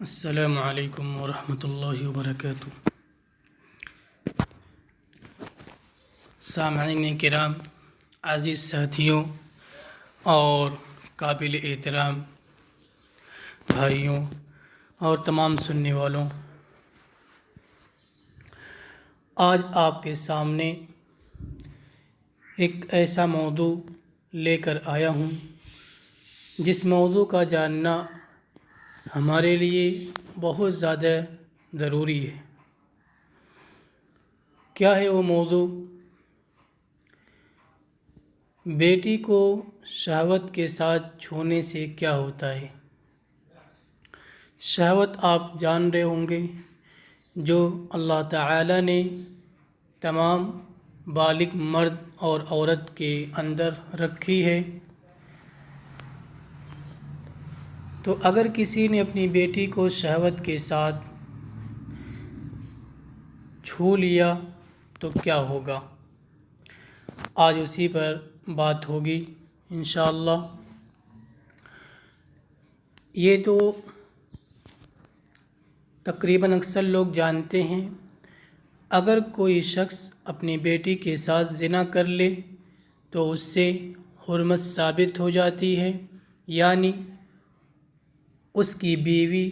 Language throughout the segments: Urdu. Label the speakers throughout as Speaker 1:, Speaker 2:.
Speaker 1: السلام علیکم ورحمۃ اللہ وبرکاتہ۔ سامعین کرام، عزیز ساتھیوں اور قابل احترام بھائیوں اور تمام سننے والوں، آج آپ کے سامنے ایک ایسا موضوع لے کر آیا ہوں جس موضوع کا جاننا ہمارے لیے بہت زیادہ ضروری ہے۔ کیا ہے وہ موضوع؟ بیٹی کو شہوت کے ساتھ چھونے سے کیا ہوتا ہے؟ شہوت آپ جان رہے ہوں گے، جو اللہ تعالی نے تمام بالغ مرد اور عورت کے اندر رکھی ہے۔ تو اگر کسی نے اپنی بیٹی کو شہوت کے ساتھ چھو لیا تو کیا ہوگا؟ آج اسی پر بات ہوگی انشاءاللہ۔ یہ تو تقریباً اکثر لوگ جانتے ہیں، اگر کوئی شخص اپنی بیٹی کے ساتھ زنا کر لے تو اس سے حرمت ثابت ہو جاتی ہے، یعنی اس کی بیوی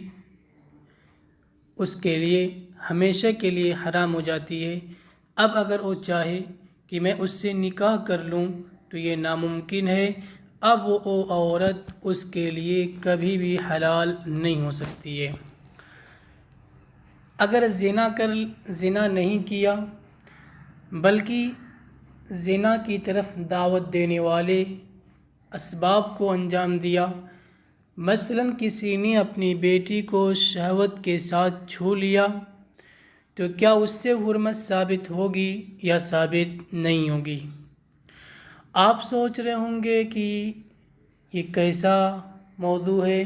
Speaker 1: اس کے لیے ہمیشہ کے لیے حرام ہو جاتی ہے۔ اب اگر وہ چاہے کہ میں اس سے نکاح کر لوں تو یہ ناممکن ہے۔ اب وہ عورت اس کے لیے کبھی بھی حلال نہیں ہو سکتی ہے۔ اگر زنا نہیں کیا بلکہ زنا کی طرف دعوت دینے والے اسباب کو انجام دیا، مثلاً کسی نے اپنی بیٹی کو شہوت کے ساتھ چھو لیا، تو کیا اس سے حرمت ثابت ہوگی یا ثابت نہیں ہوگی؟ آپ سوچ رہے ہوں گے کہ یہ کیسا موضوع ہے؟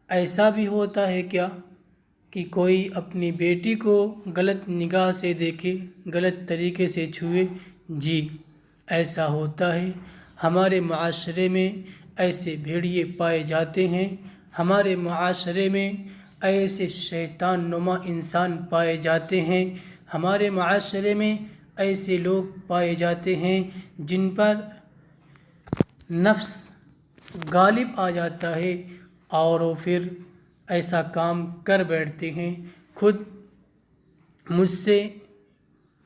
Speaker 1: ایسا بھی ہوتا ہے کیا کہ کوئی اپنی بیٹی کو غلط نگاہ سے دیکھے، غلط طریقے سے چھوئے؟ جی، ایسا ہوتا ہے۔ ہمارے معاشرے میں ایسے بھیڑیے پائے جاتے ہیں، ہمارے معاشرے میں ایسے شیطان نما انسان پائے جاتے ہیں، ہمارے معاشرے میں ایسے لوگ پائے جاتے ہیں جن پر نفس غالب آ جاتا ہے اور وہ پھر ایسا کام کر بیٹھتے ہیں۔ خود مجھ سے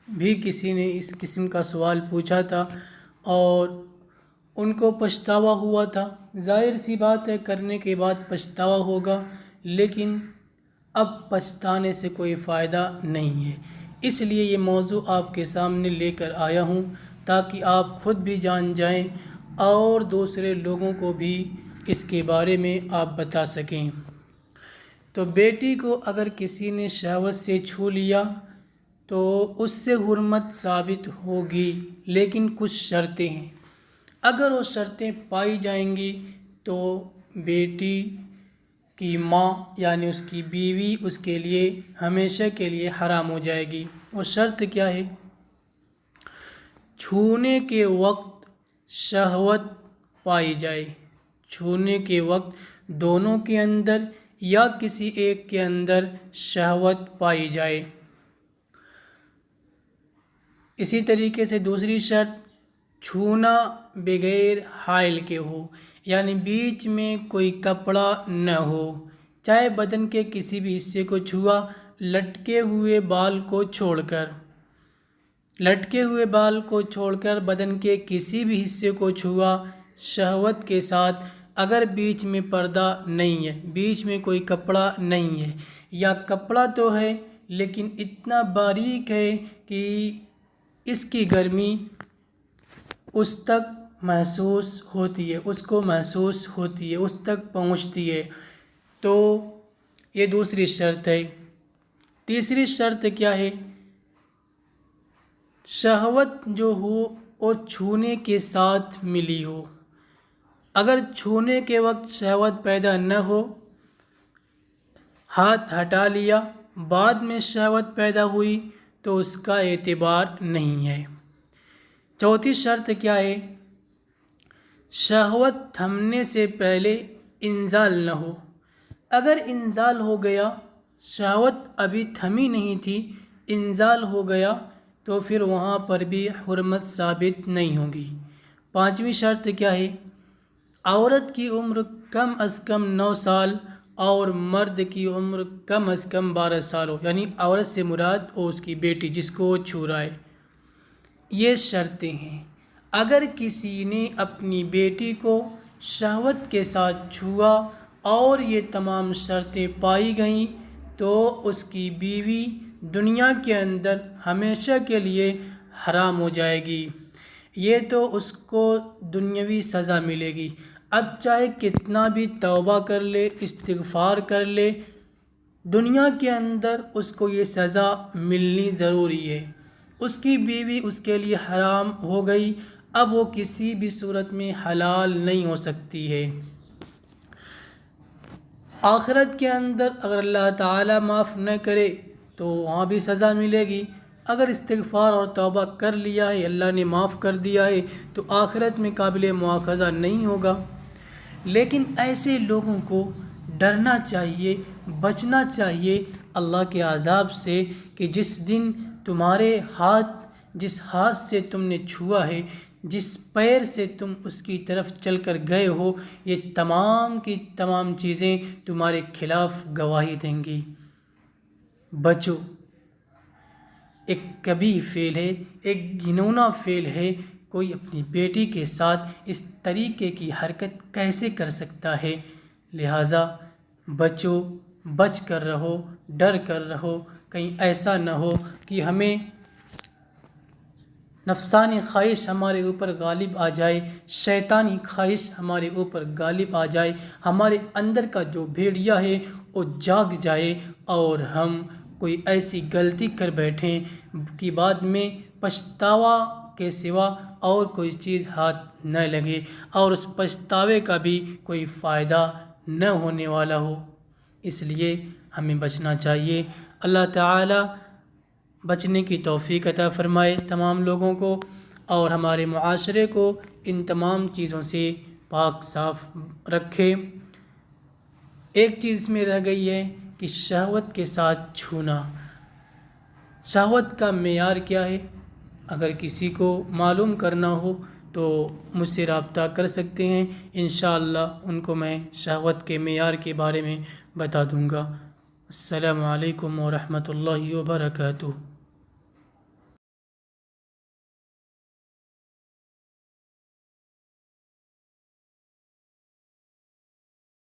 Speaker 1: بھی کسی نے اس قسم کا سوال پوچھا تھا اور ان کو پچھتاوا ہوا تھا۔ ظاہر سی بات ہے، کرنے کے بعد پچھتاوا ہوگا، لیکن اب پچھتانے سے کوئی فائدہ نہیں ہے۔ اس لیے یہ موضوع آپ کے سامنے لے کر آیا ہوں تاکہ آپ خود بھی جان جائیں اور دوسرے لوگوں کو بھی اس کے بارے میں آپ بتا سکیں۔ تو بیٹی کو اگر کسی نے شہوت سے چھو لیا تو اس سے حرمت ثابت ہوگی، لیکن کچھ شرطیں ہیں۔ اگر وہ شرطیں پائی جائیں گی تو بیٹی کی ماں یعنی اس کی بیوی اس کے لیے ہمیشہ کے لیے حرام ہو جائے گی۔ وہ شرط کیا ہے؟ چھونے کے وقت شہوت پائی جائے، چھونے کے وقت دونوں کے اندر یا کسی ایک کے اندر شہوت پائی جائے۔ اسی طریقے سے دوسری شرط، چھونا بغیر حائل کے ہو، یعنی بیچ میں کوئی کپڑا نہ ہو، چاہے بدن کے کسی بھی حصے کو چھوا، لٹکے ہوئے بال کو چھوڑ کر بدن کے کسی بھی حصے کو چھوا شہوت کے ساتھ، اگر بیچ میں پردہ نہیں ہے، بیچ میں کوئی کپڑا نہیں ہے، یا کپڑا تو ہے لیکن اتنا باریک ہے کہ اس کی گرمی اس تک محسوس ہوتی ہے، اس کو محسوس ہوتی ہے، اس تک پہنچتی ہے، تو یہ دوسری شرط ہے۔ تیسری شرط کیا ہے؟ شہوت جو ہو وہ چھونے کے ساتھ ملی ہو۔ اگر چھونے کے وقت شہوت پیدا نہ ہو، ہاتھ ہٹا لیا، بعد میں شہوت پیدا ہوئی تو اس کا اعتبار نہیں ہے۔ چوتھی شرط کیا ہے؟ شہوت تھمنے سے پہلے انزال نہ ہو۔ اگر انزال ہو گیا، شہوت ابھی تھمی نہیں تھی، انزال ہو گیا تو پھر وہاں پر بھی حرمت ثابت نہیں ہوگی۔ پانچویں شرط کیا ہے؟ عورت کی عمر کم از کم 9 سال اور مرد کی عمر کم از کم 12 سال ہو، یعنی عورت سے مراد وہ اس کی بیٹی جس کو وہ چھو رہا ہے۔ یہ شرطیں ہیں۔ اگر کسی نے اپنی بیٹی کو شہوت کے ساتھ چھوا اور یہ تمام شرطیں پائی گئیں تو اس کی بیوی دنیا کے اندر ہمیشہ کے لیے حرام ہو جائے گی۔ یہ تو اس کو دنیاوی سزا ملے گی، اب چاہے کتنا بھی توبہ کر لے، استغفار کر لے، دنیا کے اندر اس کو یہ سزا ملنی ضروری ہے۔ اس کی بیوی اس کے لیے حرام ہو گئی، اب وہ کسی بھی صورت میں حلال نہیں ہو سکتی ہے۔ آخرت کے اندر اگر اللہ تعالیٰ معاف نہ کرے تو وہاں بھی سزا ملے گی۔ اگر استغفار اور توبہ کر لیا ہے، اللہ نے معاف کر دیا ہے، تو آخرت میں قابل مواخذہ نہیں ہوگا۔ لیکن ایسے لوگوں کو ڈرنا چاہیے، بچنا چاہیے اللہ کے عذاب سے کہ جس دن تمہارے جس ہاتھ سے تم نے چھوا ہے، جس پیر سے تم اس کی طرف چل کر گئے ہو، یہ تمام کی تمام چیزیں تمہارے خلاف گواہی دیں گی۔ بچو، ایک کبیح فعل ہے، ایک گھناؤنا فعل ہے۔ کوئی اپنی بیٹی کے ساتھ اس طریقے کی حرکت کیسے کر سکتا ہے؟ لہٰذا بچو، بچ کر رہو، ڈر کر رہو، کہیں ایسا نہ ہو کہ ہمیں نفسانی خواہش ہمارے اوپر غالب آ جائے، شیطانی خواہش ہمارے اوپر غالب آ جائے، ہمارے اندر کا جو بھیڑیا ہے وہ جاگ جائے اور ہم کوئی ایسی غلطی کر بیٹھیں کہ بعد میں پچھتاوا کے سوا اور کوئی چیز ہاتھ نہ لگے اور اس پچھتاوے کا بھی کوئی فائدہ نہ ہونے والا ہو۔ اس لیے ہمیں بچنا چاہیے۔ اللہ تعالیٰ بچنے کی توفیق عطا فرمائے تمام لوگوں کو، اور ہمارے معاشرے کو ان تمام چیزوں سے پاک صاف رکھے۔ ایک چیز میں رہ گئی ہے کہ شہوت کے ساتھ چھونا، شہوت کا معیار کیا ہے؟ اگر کسی کو معلوم کرنا ہو تو مجھ سے رابطہ کر سکتے ہیں، انشاءاللہ ان کو میں شہوت کے معیار کے بارے میں بتا دوں گا۔ السلام علیکم ورحمۃ اللہ وبرکاتہ۔